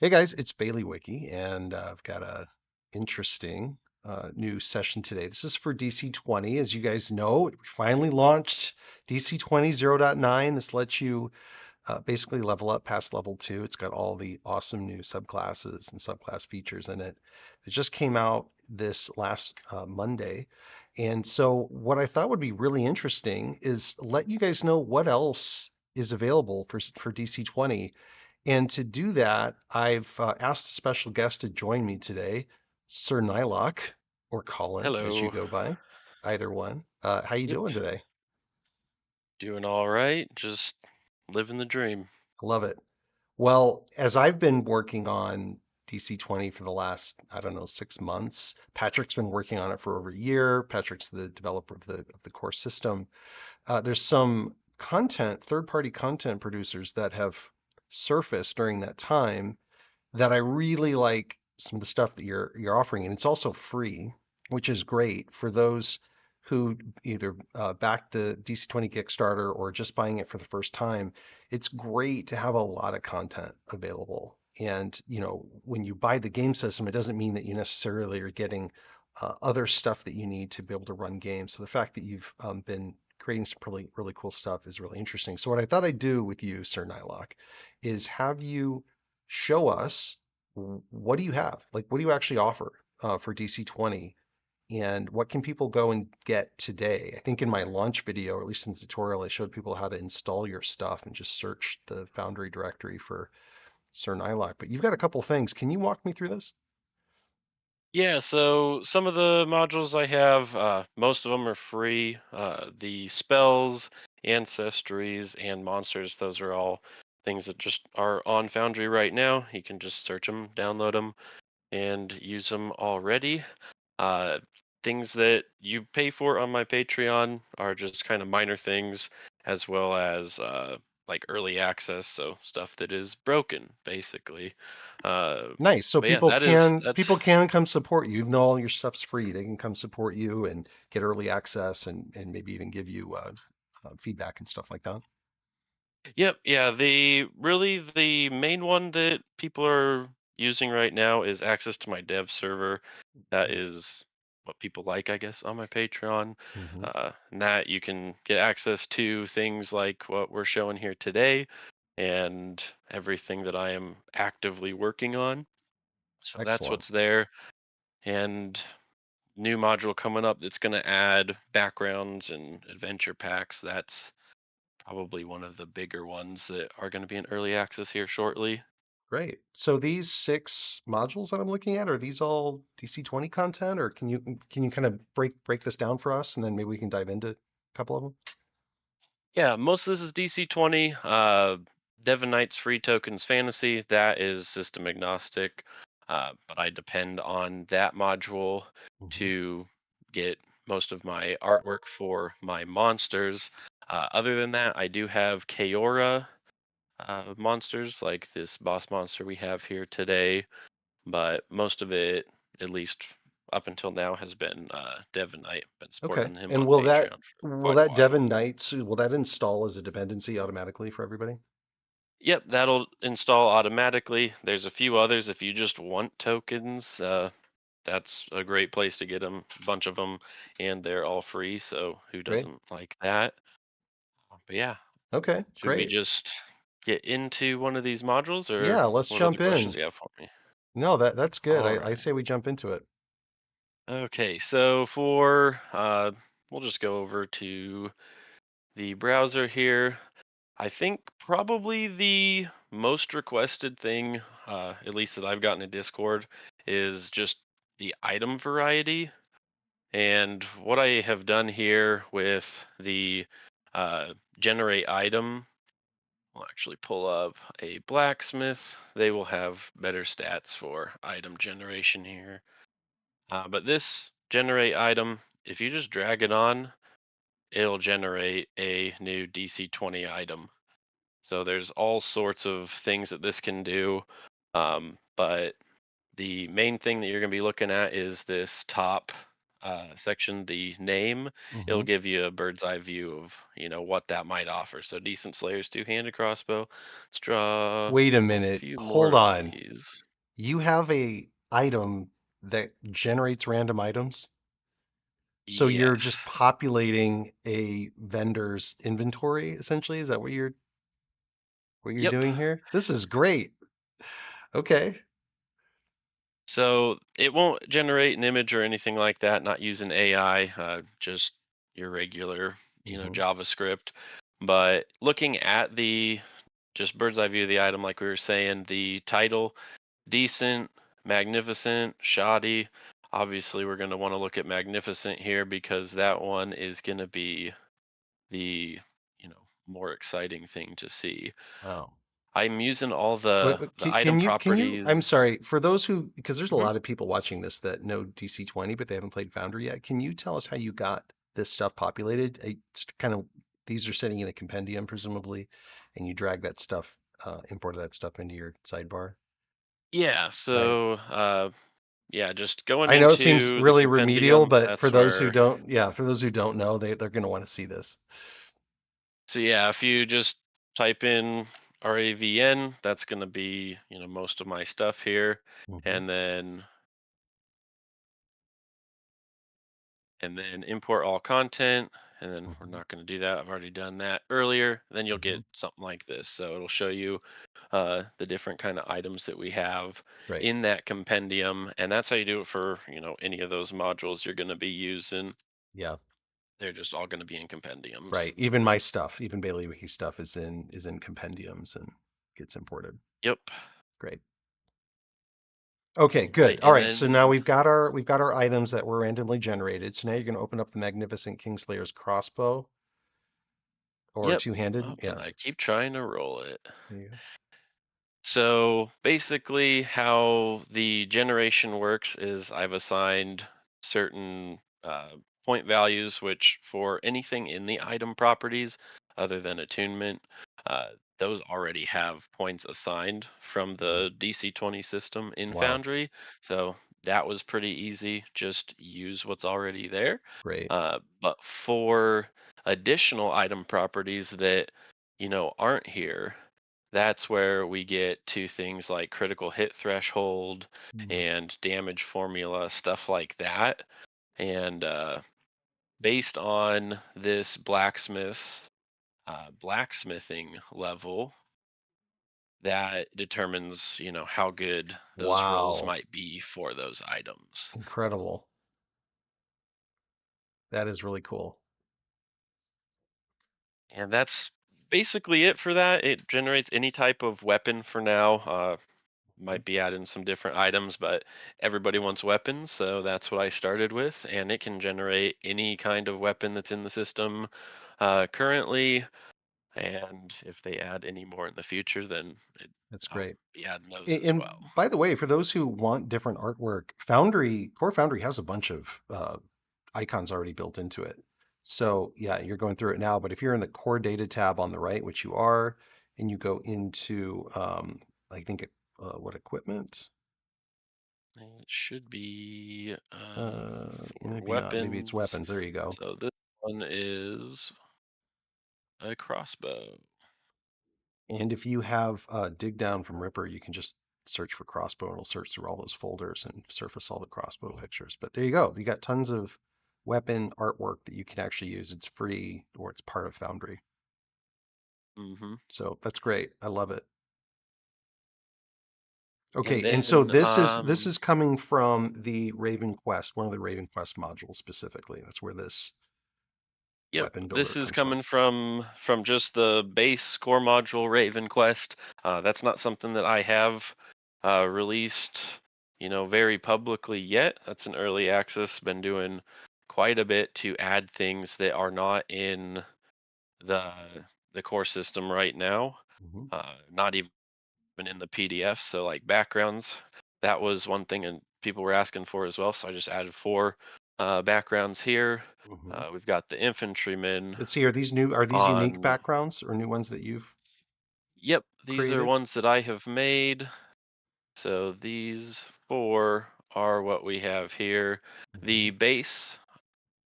Hey guys, it's Bailey Wiki, and I've got a interesting new session today. This is for DC20. As you guys know, we finally launched DC20 0.9. This lets you basically level up past level 2. It's got all the awesome new subclasses and subclass features in it. It just came out this last Monday. And so what I thought would be really interesting is let you guys know what else is available for DC20. And to do that, I've asked a special guest to join me today, SirNiloc, or Colin, as you Hello. go by, either one. How you Yep. doing today? Doing all right. Just living the dream. I love it. Well, as I've been working on DC20 for the last, I don't know, 6 months, Patrick's been working on it for over a year. Patrick's the developer of the core system. There's some content, third-party content producers that have surfaced during that time that I really like some of the stuff that you're offering, and it's also free, which is great for those who either back the DC20 Kickstarter or just buying it for the first time. It's great to have a lot of content available. And when you buy the game system, it doesn't mean that you necessarily are getting other stuff that you need to be able to run games. So the fact that you've been creating some really really cool stuff is really interesting. So what I thought I'd do with you, Sir Nylock, is have you show us what do you have? Like, what do you actually offer for DC20? And what can people go and get today? I think in my launch video, or at least in the tutorial, I showed people how to install your stuff and just search the Foundry directory for SirNiloc. But you've got a couple things. Can you walk me through this? Yeah, so some of the modules I have, most of them are free. The spells, ancestries, and monsters, those are all things that just are on Foundry right now. You can just search them, download them, and use them already. Uh, Things that you pay for on my Patreon are just kind of minor things, as well as like early access, so stuff that is broken, basically. Uh, Nice. So but yeah, people that is can that's people can come support you, even though all your stuff's free. They can come support you and get early access and maybe even give you feedback and stuff like that. Yep, yeah. The main one that people are using right now is access to my dev server. That is what people like, I guess, on my Patreon. Mm-hmm. And that you can get access to things like what we're showing here today and everything that I am actively working on. So that's Excellent. what's there. And new module coming up that's going to add backgrounds and adventure packs. That's probably one of the bigger ones that are going to be in early access here shortly. Great. So these 6 modules that I'm looking at, are these all DC20 content, or can you kind of break this down for us, and then maybe we can dive into a couple of them? Yeah, most of this is DC20. Devon Knight's Free Tokens Fantasy, that is system agnostic, but I depend on that module Hmm. to get most of my artwork for my monsters. Other than that, I do have Kaora monsters, like this boss monster we have here today, but most of it, at least up until now, has been Devon Knight. Been Okay. supporting him And on will that Patreon for will quite a that while. Devon Knights will that install as a dependency automatically for everybody? Yep, that'll install automatically. There's a few others if you just want tokens. That's a great place to get them, a bunch of them, and they're all free. So who Great. doesn't like that? But yeah, Okay. should we Great. just get into one of these modules, or Yeah. Let's what other jump questions in. you have for me? No, that's good. All I right. say we jump into it. Okay, so for we'll just go over to the browser here. I think probably the most requested thing, at least that I've gotten in Discord, is just the item variety. And what I have done here with the generate item, I'll actually pull up a blacksmith. They will have better stats for item generation here. But this generate item, if you just drag it on, it'll generate a new DC20 item. So there's all sorts of things that this can do. But the main thing that you're going to be looking at is this top section, the name, it'll Hmm. give you a bird's eye view of what that might offer. So decent slayers, two-handed crossbow. Let's draw Wait a a minute. few Hold more of on. these. You have a item that generates random items? So you're just Yes. populating a vendor's inventory, essentially? Is that what you're Yep. doing here? This is great. Okay. So it won't generate an image or anything like that, not using AI, just your regular, Hmm. JavaScript. But looking at the just bird's eye view of the item, like we were saying, the title, decent, magnificent, shoddy. Obviously, we're going to want to look at magnificent here because that one is going to be the, more exciting thing to see. Wow. I'm using all the item Can you, I'm properties. sorry, for those who, because there's a Mhm. lot of people watching this that know DC20, but they haven't played Foundry yet. Can you tell us how you got this stuff populated? It's kind of, these are sitting in a compendium, presumably, and you drag that stuff, imported that stuff into your sidebar, Yeah, right? so yeah, just going I know it seems into the really remedial, compendium, but for that's those who where. don't, yeah, for those who don't know, they're going to want to see this. So yeah, if you just type in RAVN, that's going to be, most of my stuff here. Hmm. And then import all content, and then we're Hmm. not going to do that. I've already done that earlier. Then you'll Hmm. get something like this. So it'll show you the different kind of items that we have Right. in that compendium, and that's how you do it for any of those modules you're going to be using. Yeah. They're just all going to be in compendiums. Right. Even my stuff, even Bailey Wiki stuff is in compendiums and gets imported. Yep. Great. Okay, All right, good. All and right, so now then we've got our items that were randomly generated. So now you're going to open up the Magnificent Kingslayer's crossbow or yep. two-handed. Up, Yeah. and I keep trying to roll it. There you So basically, how the generation works is I've assigned certain point values, which for anything in the item properties other than attunement, uh, those already have points assigned from go. the DC20 system in Wow. Foundry. So that was pretty easy. Just use what's already there. Great. But for additional item properties that aren't here, that's where we get to things like critical hit threshold Mm. and damage formula, stuff like that. And based on this blacksmith's blacksmithing level, that determines, how good those rolls Wow. might be for those items. Incredible. That is really cool. And that's basically it for that. It generates any type of weapon for now. Might be adding some different items, but everybody wants weapons, so that's what I started with, and it can generate any kind of weapon that's in the system currently. And if they add any more in the future, then That's I'll great. be adding those A- as And well. by the way, for those who want different artwork, Core Foundry has a bunch of icons already built into it. So yeah, you're going through it now, but if you're in the core data tab on the right, which you are, and you go into, I think, what equipment? It should be for Maybe not. Maybe it's weapons. weapons. There you go. So this one is a crossbow. And if you have dig down from Ripper, you can just search for crossbow and it'll search through all those folders and surface all the crossbow pictures. But there you go. You got tons of weapon artwork that you can actually use. It's free or it's part of Foundry. Hmm. So that's great. I love it. And Okay, and so then this is coming from the Raven Quest, one of the Raven Quest modules specifically. That's where this yep, weapon builder this is comes from. coming from just the base core module Raven Quest. That's not something that I have released, very publicly yet. That's an early access. Been doing quite a bit to add things that are not in the the core system right now. Hmm. Not even in the PDF. So like backgrounds, that was one thing and people were asking for as well. So I just added four backgrounds here. Hmm. We've got the infantrymen Let's see, are these unique on. backgrounds or new ones that you've Yep, these are created? ones that I have made. So these four are what we have here. Hmm. The base,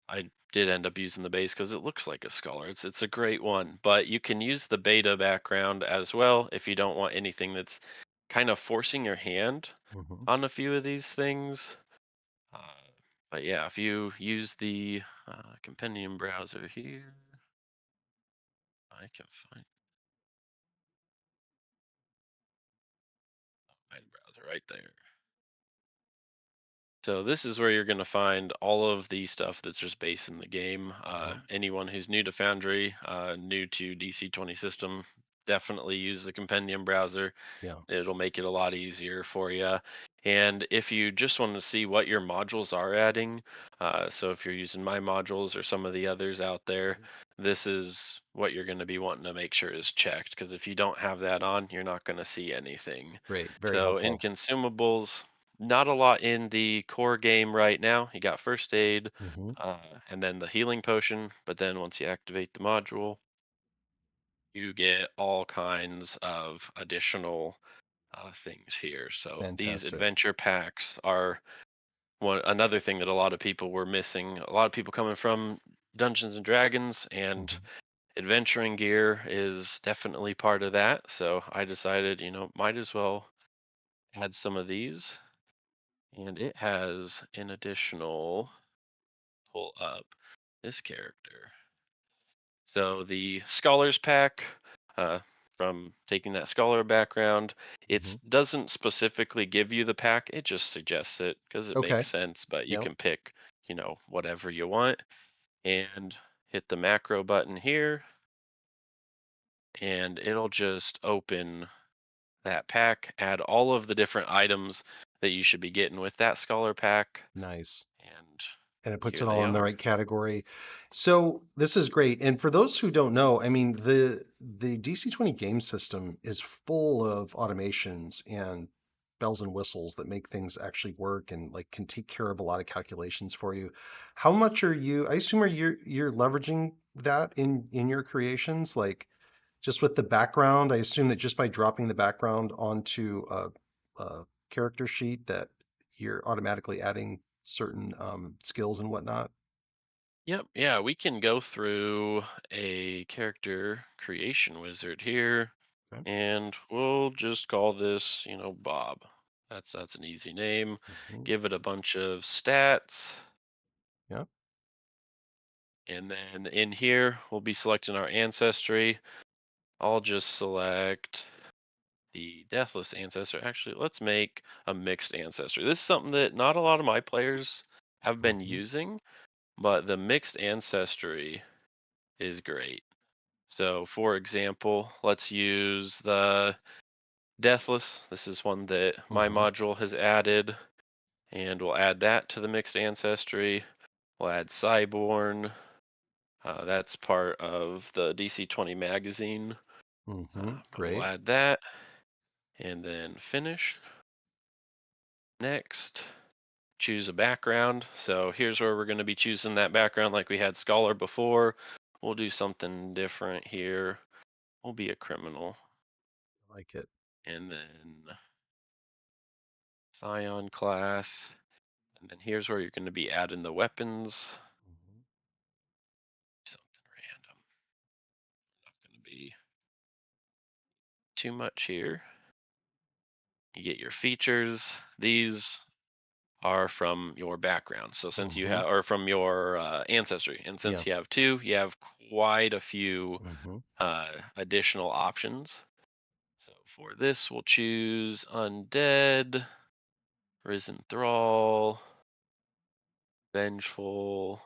I did end up using the base because it looks like a scholar. It's a great one, but you can use the beta background as well if you don't want anything that's kind of forcing your hand Hmm. on a few of these things. Uh, but yeah, if you use the Compendium browser here, I can find browser right there. So this is where you're going to find all of the stuff that's just based in the game. Uh-huh. Anyone who's new to Foundry, new to DC20 system, definitely use the Compendium browser. Yeah. It'll make it a lot easier for you. And if you just want to see what your modules are adding, so if you're using my modules or some of the others out there, Mhm. this is what you're going to be wanting to make sure is checked. Because if you don't have that on, you're not going to see anything. Great. Very So in helpful. consumables, not a lot in the core game right now. You got first aid, Hmm. uh, and then the healing potion. But then once you activate the module, you get all kinds of additional things here. So these Fantastic. adventure packs are one another thing that a lot of people were missing. A lot of people coming from Dungeons and Dragons and Hmm. adventuring gear is definitely part of that. So I decided, might as well add some of these. And it has an additional pull up this character. So the Scholars Pack, uh, from taking that scholar background, Hmm. it doesn't specifically give you the pack. It just suggests it because it Okay. makes sense. But you Yep. can pick, whatever you want, and hit the macro button here, and it'll just open that pack, add all of the different items that you should be getting with that scholar pack, Nice. and And it puts here it they all in the are. right category. So this is great. And for those who don't know, I mean, the DC20 game system is full of automations and bells and whistles that make things actually work and like can take care of a lot of calculations for you. How much are you, I assume are you're leveraging that in your creations? Like just with the background, I assume that just by dropping the background onto a character sheet that you're automatically adding certain skills and whatnot. Yep, yeah, we can go through a character creation wizard here, Okay. and we'll just call this, Bob. That's an easy name. Mhm. Give it a bunch of stats, Yeah. and then in here we'll be selecting our ancestry. I'll just select the deathless ancestor. Actually, let's make a mixed ancestry. This is something that not a lot of my players have been Hmm. using, but the mixed ancestry is great. So, for example, let's use the Deathless. This is one that my Hmm. module has added, and we'll add that to the mixed ancestry. We'll add Cyborn. That's part of the DC20 magazine. But we'll Great. add that, and then finish. Next, choose a background. So here's where we're going to be choosing that background like we had Scholar before. We'll do something different here. We'll be a criminal. I like it. And then Scion class. And then here's where you're going to be adding the weapons. Mhm. Something random. Not going to be too much here. You get your features. These are from your background. So since you Hmm. have, or from your ancestry, and Yeah. since you have two, you have quite a few Hmm. additional options. So for this, we'll choose Undead, Risen Thrall, Vengeful,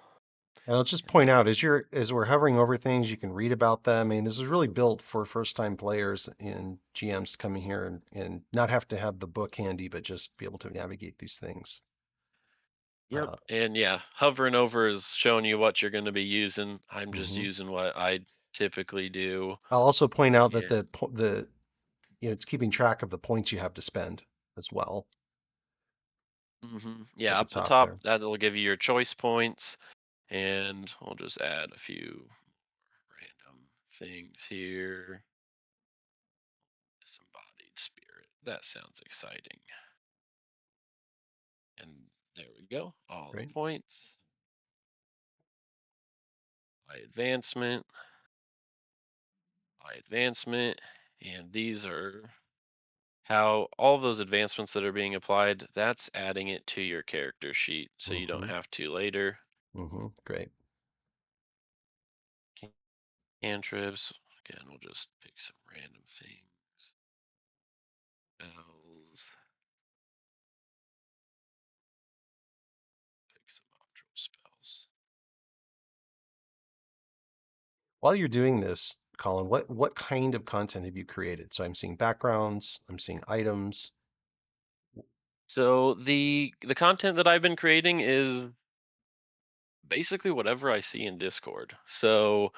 And I'll just and point out then, as we're hovering over things, you can read about them. I mean, this is really built for first-time players and GMs to come in here and not have to have the book handy, but just be able to navigate these things. yep. Uh, And yeah, hovering over is showing you what you're going to be using. I'm just mhm. using what I typically do. I'll also point out that Yeah. it's keeping track of the points you have to spend as well at Yeah, the up the top top, there. that'll give you your choice points. And we'll just add a few random things here. Disembodied spirit. That sounds exciting. And there we go. All the Great. points by advancement, by advancement. And these are how all those advancements that are being applied, that's adding it to your character sheet so you don't Mm-hmm. have to later. Mm-hmm. Great. Cantrips. Again, we'll just pick some random things. Spells. Pick some optional spells. While you're doing this, Colin, what kind of content have you created? So I'm seeing backgrounds, I'm seeing items. So the content that I've been creating is basically whatever I see in Discord. So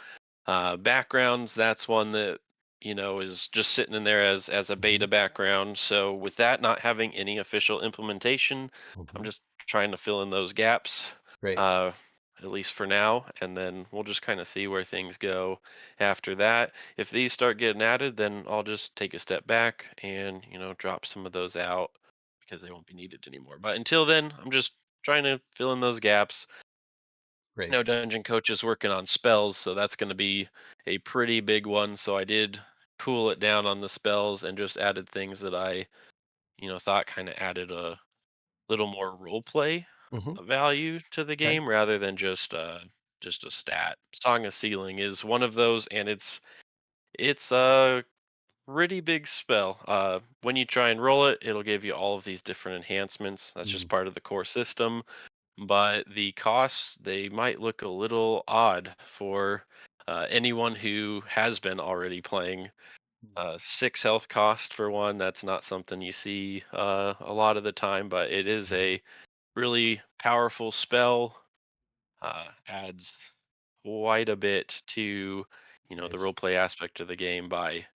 backgrounds, that's one that is just sitting in there as a Hmm. beta background. So with that not having any official implementation, I'm Hmm. just trying to fill in those gaps, Great. uh, at least for now, and then we'll just kind of see where things go after that. If these start getting added, then I'll just take a step back and drop some of those out because they won't be needed anymore. But until then, I'm just trying to fill in those gaps. Great. No dungeon coach is working on spells, so that's going to be a pretty big one. So I did cool it down on the spells and just added things that I, thought kind of added a little more role play Hmm. value to the Okay. game rather than just a stat. Song of Sealing is one of those, and it's a pretty big spell. When you try and roll it, it'll give you all of these different enhancements. That's Mm. just part of the core system, but the costs they might look a little odd for anyone who has been already playing. 6 health cost for one. That's not something you see a lot of the time, but it is Mhm. a really powerful spell. Adds quite a bit to the Nice. roleplay aspect of the game by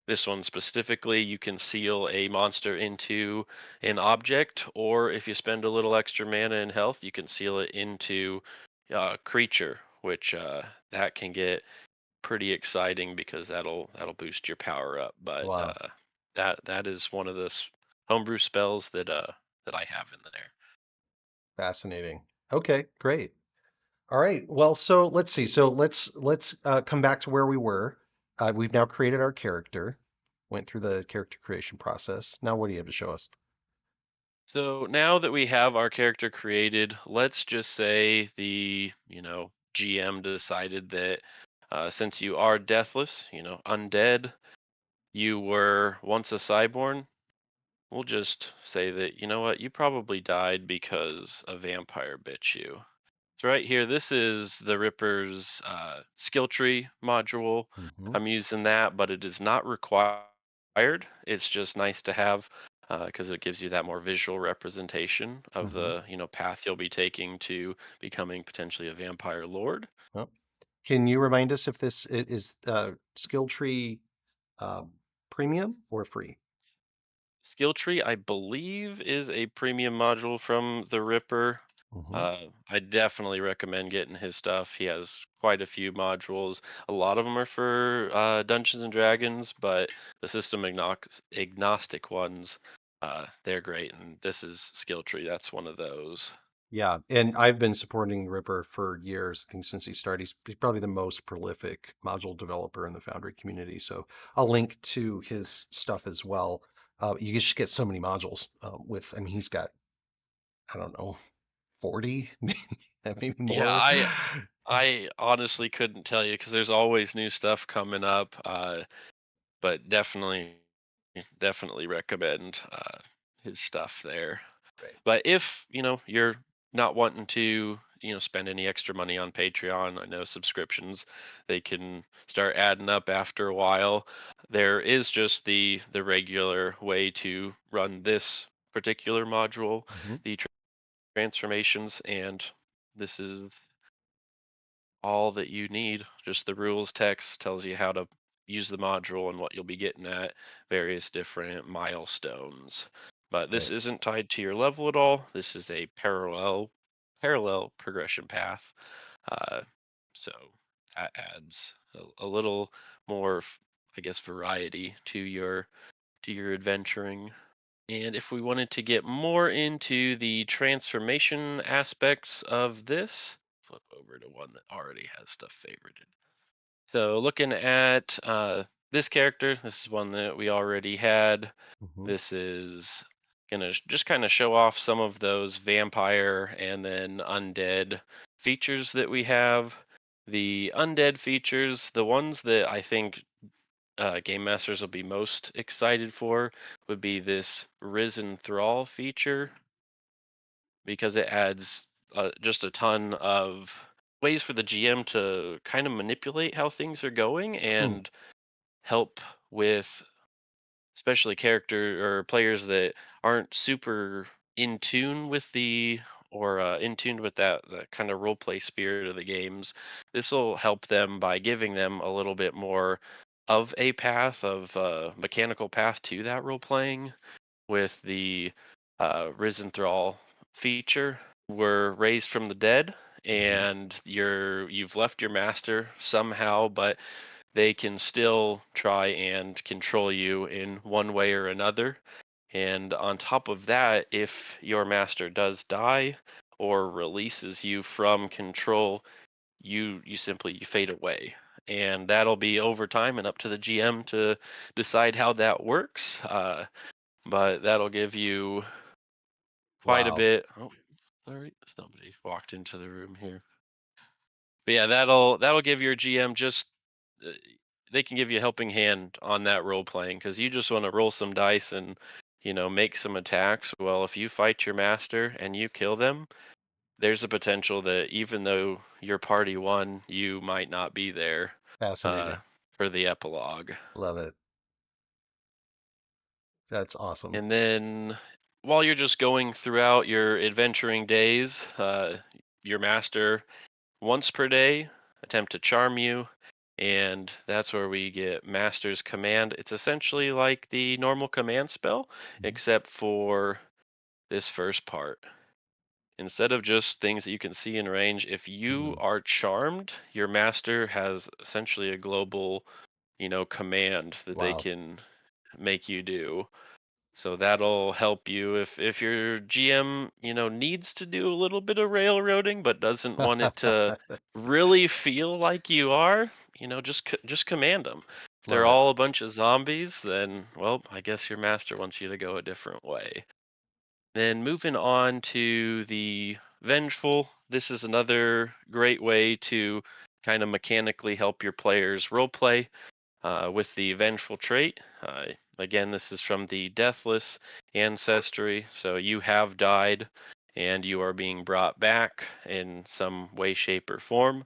this one specifically. You can seal a monster into an object, or if you spend a little extra mana and health, you can seal it into a creature, which that can get pretty exciting because that'll boost your power up. But Wow. that is one of the homebrew spells that I have in there. Fascinating. Okay, great. All right. Well, so let's see. So let's come back to where we were. We've now created our character, went through the character creation process. Now, what do you have to show us? So now that we have our character created, let's just say the GM decided that since you are deathless, undead, you were once a cyborn. We'll just say that what, you probably died because a vampire bit you. So right here, this is the Ripper's skill tree module. Hmm. I'm using that, but it is not required. It's just nice to have because it gives you that more visual representation of Hmm. the path you'll be taking to becoming potentially a vampire lord. Oh. Can you remind us if this is skill tree uh, premium or free? Skill tree, I believe, is a premium module from the Ripper. Hmm. I definitely recommend getting his stuff. He has quite a few modules. A lot of them are for Dungeons and Dragons, but the system agnostic ones, they're great. And this is skill tree. That's one of those. Yeah, and I've been supporting Ripper for years. I think since he started, he's probably the most prolific module developer in the Foundry community. So I'll link to his stuff as well. You just get so many modules I mean, he's got, I don't know, 40, maybe Yeah, more. I honestly couldn't tell you because there's always new stuff coming up. But definitely recommend his stuff there. Right. But if you're not wanting to spend any extra money on Patreon, I know subscriptions they can start adding up after a while. There is just the regular way to run this particular module, Hmm. the transformations, and this is all that you need. Just the rules text tells you how to use the module and what you'll be getting at various different milestones. But this Right. isn't tied to your level at all. This is a parallel progression path. Uh, so that adds a little more, I guess, variety to your adventuring. And if we wanted to get more into the transformation aspects of this, flip over to one that already has stuff favorited. So looking at this character, this is one that we already had. Hmm. This is gonna just kind of show off some of those vampire and then undead features that we have. The undead features, the ones that I think game masters will be most excited for, would be this Risen Thrall feature because it adds just a ton of ways for the GM to kind of manipulate how things are going Hmm. and help with especially character or players that aren't super in tune with the or in tune with that kind of role play spirit of the games. This will help them by giving them a little bit more of a path of mechanical path to that role playing with the Risen Thrall feature. We're raised from the dead, Hmm. and you've left your master somehow, but they can still try and control you in one way or another. And on top of that, if your master does die or releases you from control, you simply you fade away. And that'll be over time and up to the GM to decide how that works. But that'll give you quite a Wow. bit. Oh, sorry, somebody walked into the room here. But yeah, that'll give your GM just uh, they can give you a helping hand on that role playing because you just want to roll some dice and make some attacks. Well, if you fight your master and you kill them, there's a potential that even though your party won, you might not be there uh, Fascinating. for the epilogue. Love it. That's awesome. And then while you're just going throughout your adventuring days, your master once per day attempt to charm you, and that's where we get Master's Command. It's essentially like the normal command spell, Mhm. except for this first part. Instead of just things that you can see in range, if you Mm. are charmed, your master has essentially a global, command that they Wow. can make you do. So that'll help you if your GM, needs to do a little bit of railroading but doesn't want it to really feel like you are, just command them. If they're Love it. all a bunch of zombies, then well, I guess your master wants you to go a different way. Then moving on to the vengeful, this is another great way to kind of mechanically help your players roleplay with the vengeful trait. Again, this is from the deathless ancestry. So you have died and you are being brought back in some way, shape, or form.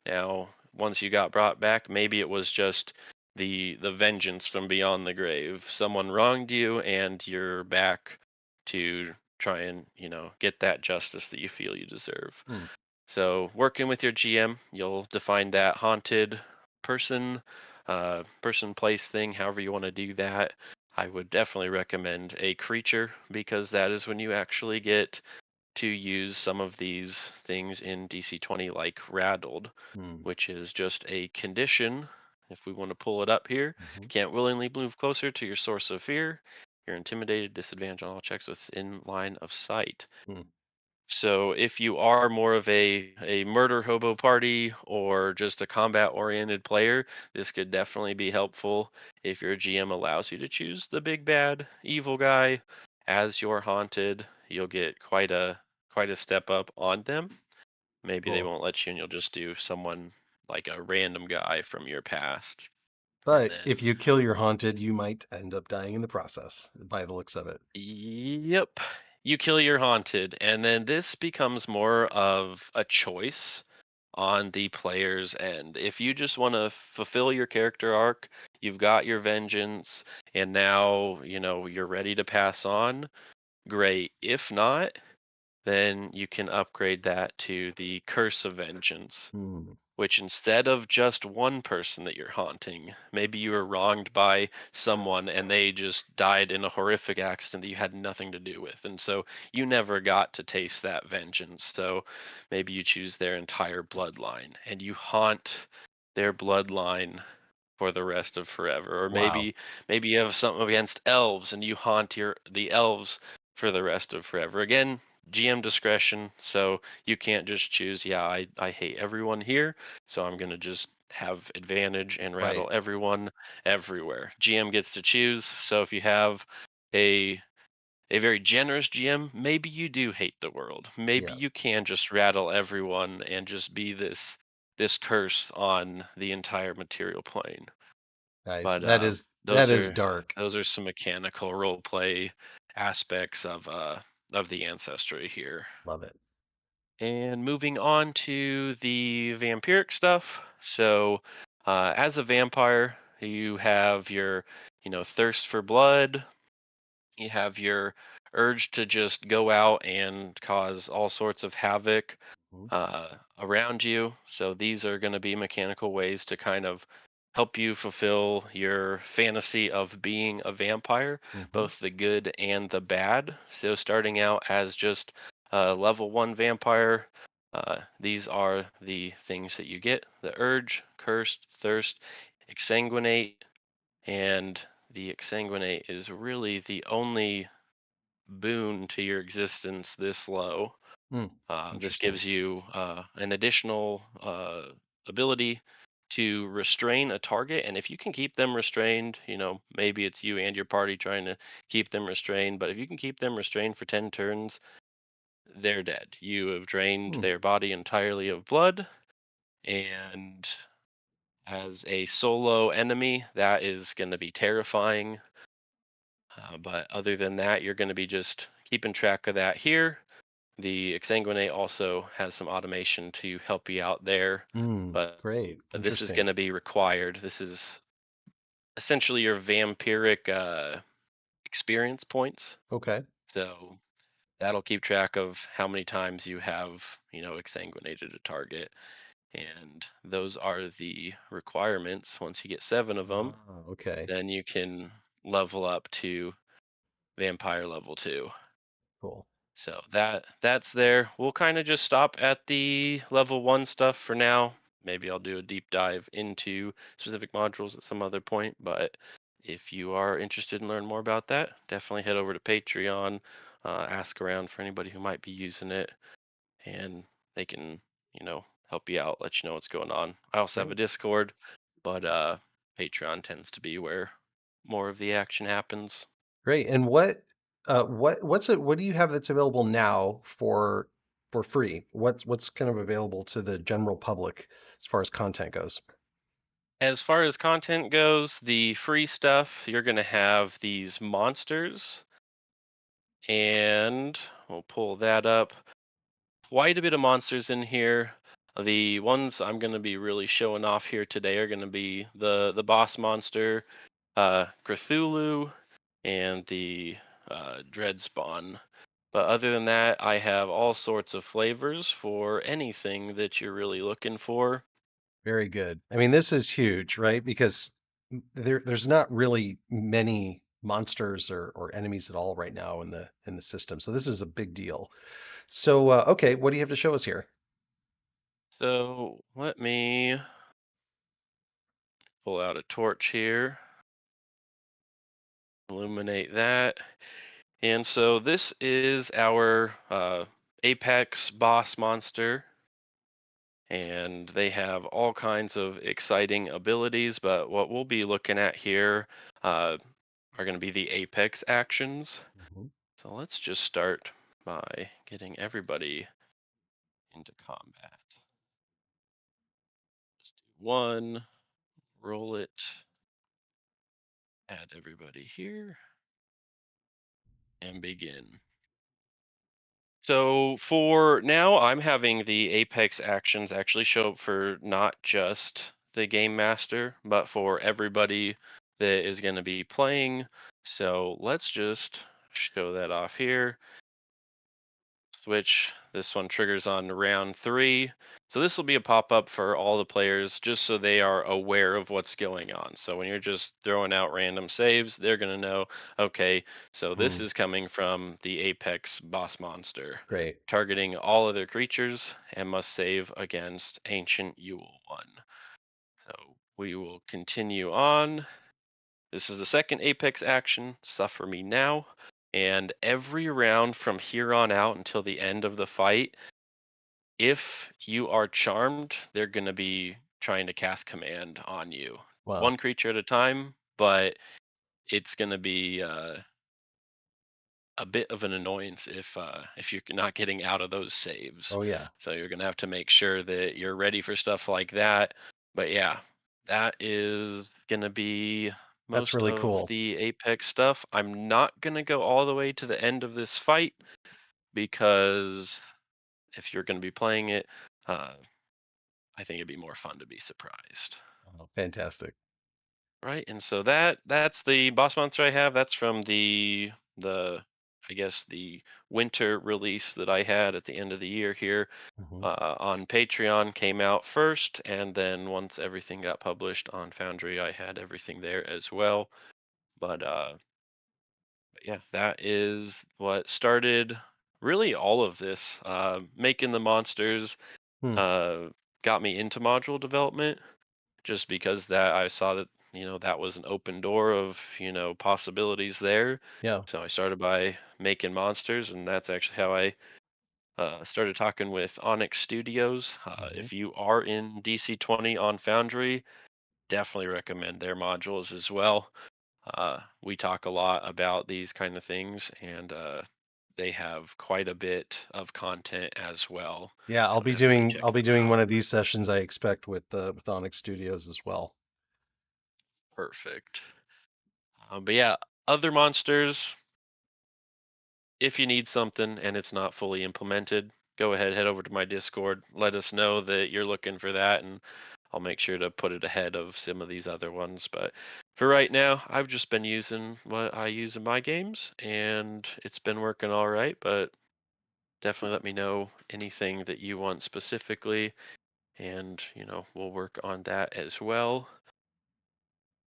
Now, once you got brought back, maybe it was just the vengeance from beyond the grave. Someone wronged you and you're back to try and, get that justice that you feel you deserve. Hmm. So, working with your GM, you'll define that haunted person, place, thing, however you want to do that. I would definitely recommend a creature because that is when you actually get to use some of these things in DC20, like Rattled, Hmm. which is just a condition. If we want to pull it up here, Hmm. can't willingly move closer to your source of fear. You're intimidated, disadvantage on all checks within line of sight. Hmm. So if you are more of a murder hobo party or just a combat oriented player, this could definitely be helpful if your GM allows you to choose the big bad evil guy as your haunted. You'll get quite a step up on them. Maybe they Cool. won't let you and you'll just do someone like a random guy from your past. And But if then you kill your haunted, you might end up dying in the process, by the looks of it. yep. You kill your haunted, and then this becomes more of a choice on the player's end. If you just want to fulfill your character arc, you've got your vengeance, and now, you're ready to pass on, great. If not, then you can upgrade that to the Curse of Vengeance, Hmm. which instead of just one person that you're haunting, maybe you were wronged by someone and they just died in a horrific accident that you had nothing to do with. And so you never got to taste that vengeance. So maybe you choose their entire bloodline and you haunt their bloodline for the rest of forever. Or Wow. maybe you have something against elves and you haunt the elves for the rest of forever. Again, GM discretion, so you can't just choose, yeah, I hate everyone here, so I'm gonna just have advantage and Right. rattle everyone everywhere. GM gets to choose, so if you have a a very generous GM, maybe you do hate the world. Maybe Yeah. you can just rattle everyone and just be this curse on the entire material plane. Nice. But That is dark. those are some mechanical role play aspects of the ancestry here. Love it. And moving on to the vampiric stuff. So, as a vampire, you have your, thirst for blood. You have your urge to just go out and cause all sorts of havoc Mhm. around you. So these are going to be mechanical ways to kind of help you fulfill your fantasy of being a vampire, Mhm. both the good and the bad. So starting out as just a level 1 vampire, these are the things that you get: the urge, cursed, thirst, exsanguinate, and the exsanguinate is really the only boon to your existence this low. Hmm. This Interesting. gives you an additional ability to restrain a target, and if you can keep them restrained, maybe it's you and your party trying to keep them restrained, but if you can keep them restrained for 10 turns, they're dead. You have drained Hmm. their body entirely of blood, and as a solo enemy, that is going to be terrifying. But other than that, you're going to be just keeping track of that here. The Exsanguinate also has some automation to help you out there, Hmm. but Great. this is Interesting. going to be required. This is essentially your vampiric experience points. Okay. So that'll keep track of how many times you have, exsanguinated a target. And those are the requirements. Once you get 7 of them, Ah, okay. then you can level up to vampire level 2. Cool. So that's there. We'll kind of just stop at the level 1 stuff for now. Maybe I'll do a deep dive into specific modules at some other point, but if you are interested in learning more about that, definitely head over to Patreon, ask around for anybody who might be using it, and they can, help you out, let you know what's going on. I also have a Great. Discord, but Patreon tends to be where more of the action happens. Great. And what do you have that's available now for free? What's kind of available to the general public as far as content goes? As far as content goes, the free stuff, you're going to have these monsters, and we'll pull that up. Quite a bit of monsters in here. The ones I'm going to be really showing off here today are going to be the boss monster, Cthulhu, and the Dread Spawn. But other than that, I have all sorts of flavors for anything that you're really looking for. Very good. I mean, this is huge, right? Because there's not really many monsters or enemies at all right now in the system. So this is a big deal. So okay, what do you have to show us here? So let me pull out a torch here, illuminate that. And so this is our Apex boss monster, and they have all kinds of exciting abilities. But what we'll be looking at here uh, are going to be the Apex actions. Mhm. So let's just start by getting everybody into combat. Just do one, roll it, add everybody here, and begin. So for now, I'm having the Apex actions actually show up for not just the game master, but for everybody that is going to be playing. So let's just show that off here. Switch. This one triggers on round 3. So this will be a pop-up for all the players just so they are aware of what's going on. So when you're just throwing out random saves, they're going to know, okay, so this Hmm. is coming from the Apex boss monster, Great. targeting all other creatures and must save against Ancient Yule 1. So we will continue on. This is the second Apex action, Suffer Me Now. And every round from here on out until the end of the fight, if you are charmed, they're going to be trying to cast command on you. Wow. One creature at a time, but it's going to be a bit of an annoyance if you're not getting out of those saves. Oh yeah. So you're gonna have to make sure that you're ready for stuff like that. But yeah, that is gonna be That's most really of cool. the Apex stuff. I'm not gonna go all the way to the end of this fight because if you're gonna be playing it, uh, I think it'd be more fun to be surprised. Oh, fantastic. Right, and so that's the boss monster I have. That's from the I guess the winter release that I had at the end of the year here Hmm. on Patreon came out first, and then once everything got published on Foundry, I had everything there as well. But yeah, that is what started really all of this. Making the monsters Hmm. uh, got me into module development just because that I saw that that was an open door of possibilities there. Yeah. So I started by making monsters, and that's actually how I started talking with Onyx Studios. Hmm. If you are in DC20 on Foundry, definitely recommend their modules as well. We talk a lot about these kind of things, and they have quite a bit of content as well. Yeah, So definitely check I'll be them doing out. one of these sessions I expect with Onyx Studios as well. Perfect. But yeah, other monsters, if you need something and it's not fully implemented, go ahead, head over to my Discord. Let us know that you're looking for that, and I'll make sure to put it ahead of some of these other ones. But for right now, I've just been using what I use in my games, and it's been working all right. But definitely let me know anything that you want specifically, and we'll work on that as well.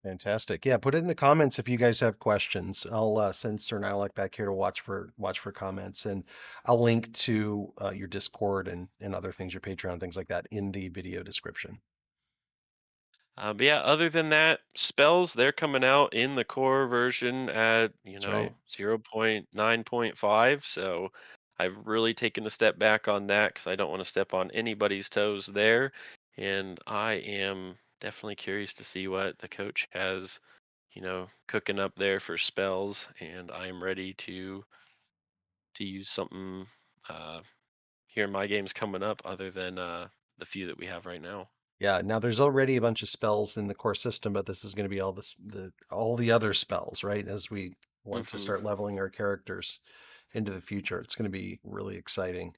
Fantastic. Yeah, put it in the comments if you guys have questions. I'll send SirNiloc back here to watch for comments, and I'll link to your Discord and other things, your Patreon, things like that, in the video description. But yeah, other than that, spells they're coming out in the core version at That's right. 0.9.5. So I've really taken a step back on that because I don't want to step on anybody's toes there, and I am definitely curious to see what the coach has, cooking up there for spells, and I'm ready to use something uh, here in my games coming up other than the few that we have right now. Yeah. Now there's already a bunch of spells in the core system, but this is going to be all the other spells, right? As we want to Hmm. start leveling our characters into the future, it's going to be really exciting.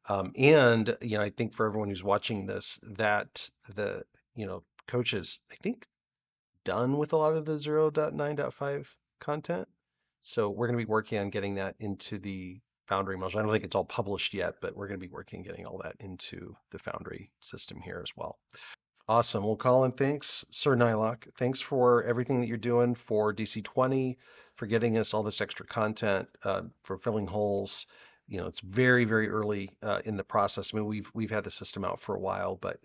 And I think for everyone who's watching this, that the coaches, I think, done with a lot of the 0.9.5 content. So we're going to be working on getting that into the Foundry module. I don't think it's all published yet, but we're going to be working on getting all that into the Foundry system here as well. Awesome. Well, Colin, thanks. SirNiloc, thanks for everything that you're doing for DC20, for getting us all this extra content, for filling holes. It's very, very early in the process. I mean, we've had the system out for a while, but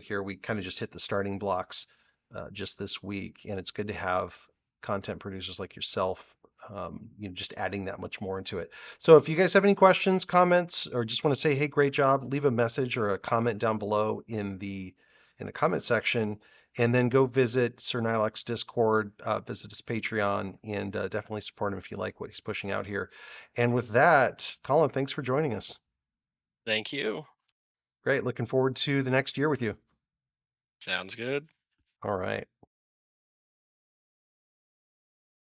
here we kind of just hit the starting blocks just this week, and it's good to have content producers like yourself, just adding that much more into it. So if you guys have any questions, comments, or just want to say, hey, great job, leave a message or a comment down below in the comment section, and then go visit SirNiloc's Discord, visit his Patreon, and definitely support him if you like what he's pushing out here. And with that, Colin, thanks for joining us. Thank you. Great. Looking forward to the next year with you. Sounds good. All right.